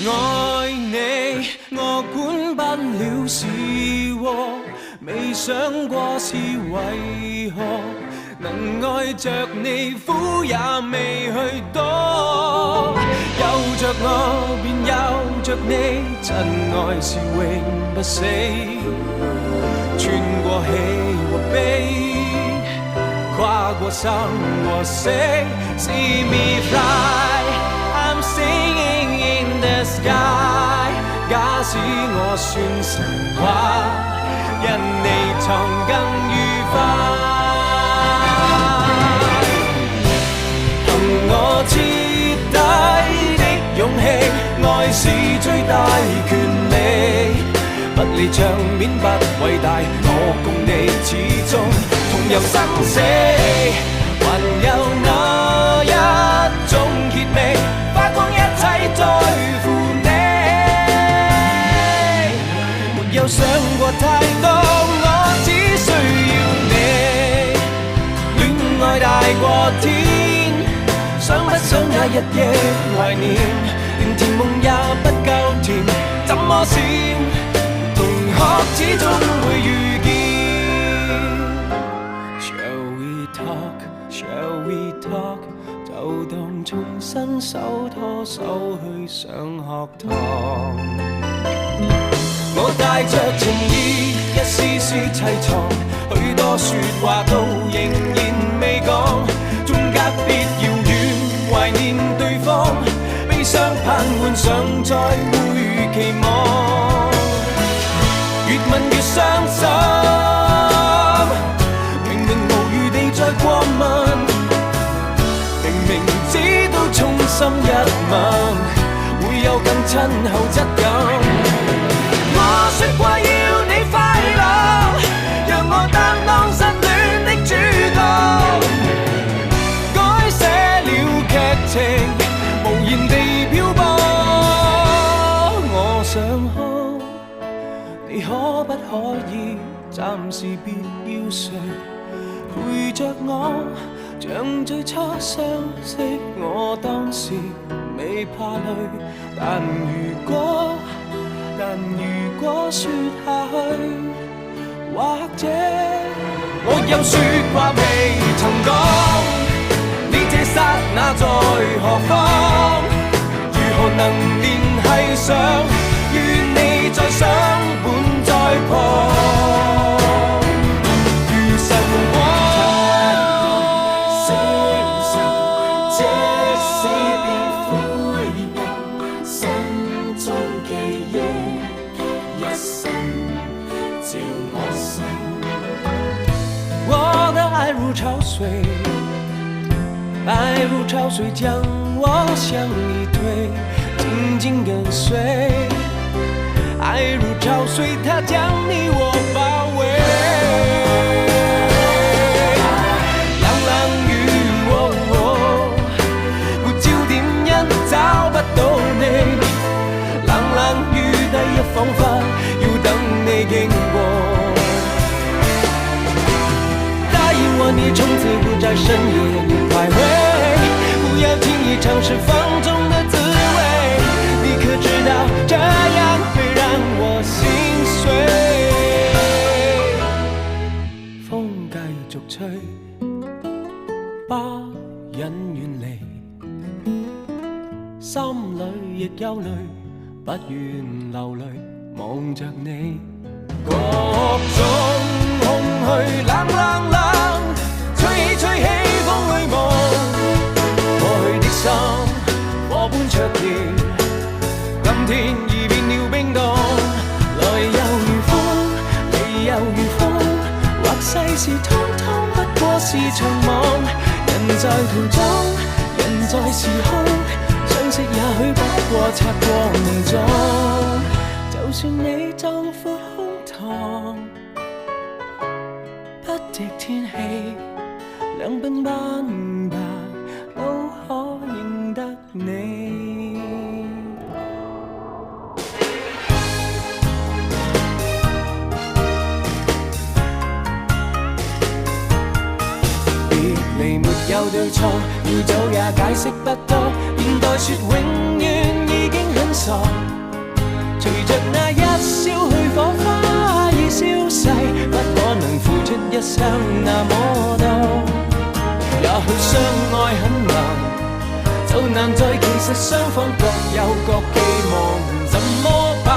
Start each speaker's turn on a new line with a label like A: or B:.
A: 愛你，我管不了是禍，未想過是為何能愛着你，苦也未去多。有着我便有着你，真愛是永不死，穿過喜和悲，跨過生和死。See me fly, I'm singing in the sky。假使我算神話，因你藏更愉快。憑我徹底的勇氣，愛是最大權利。不理場面不偉大，我共你始終同遊生死。還有那一種熱味，花光一切在乎你。沒有想過太多，我只需要你。戀愛大過天，想不想那日夜懷念，連甜夢也不夠甜，怎麼閃？同學始終會遇見。Shall we talk? Shall we talk? 就當重新手拖手去上學堂。我帶着情意，一絲絲悽藏，許多說話都仍然未講，縱隔別遙遠，懷念對方，悲傷盼換上再會期望，越問越傷心，明明無餘地再過問，明明知道衷心一吻會有更親厚質感。我說過要你快樂，讓我擔當失戀的主角，改寫了劇情，無言地漂泊。我想哭，你可不可以暫時別要睡，陪着我，像最初相識我當時未怕累。但如果說下去，或者我有說話未曾講，你這剎那在何方？如何能聯繫上？願你再相伴在旁，如晨光。爱如潮水，爱如潮水将我向你推，紧紧跟随。爱如潮水，它将你我包围。冷冷雨，沒焦點因找不到你。冷冷雨第一彷彿要等你經過。和你從此不在深夜裏徘徊，不要輕易嘗試放縱的滋味，你可知道這樣會讓我心碎。風繼續吹，不忍遠離，心裏亦憂慮，不願流淚，望着你。各種空虛冷冷冷，吹起吹起風裏夢，過去的心火般灼熱，今天已變了冰凍。來又如風，離又如風，或世事通通不過是場夢。人在途中，人在時空，相識也許不過擦過夢中。就算你壯闊胸膛，不敵天氣，兩鬢斑白都可認得你。別離沒有對錯，要走也解釋不多，現代說永遠已經很少。傻。隨着那一消去火花已消逝，不可能付出一生那麼多。也許相愛很難，就難在其實雙方各有各寄望，怎麼辦？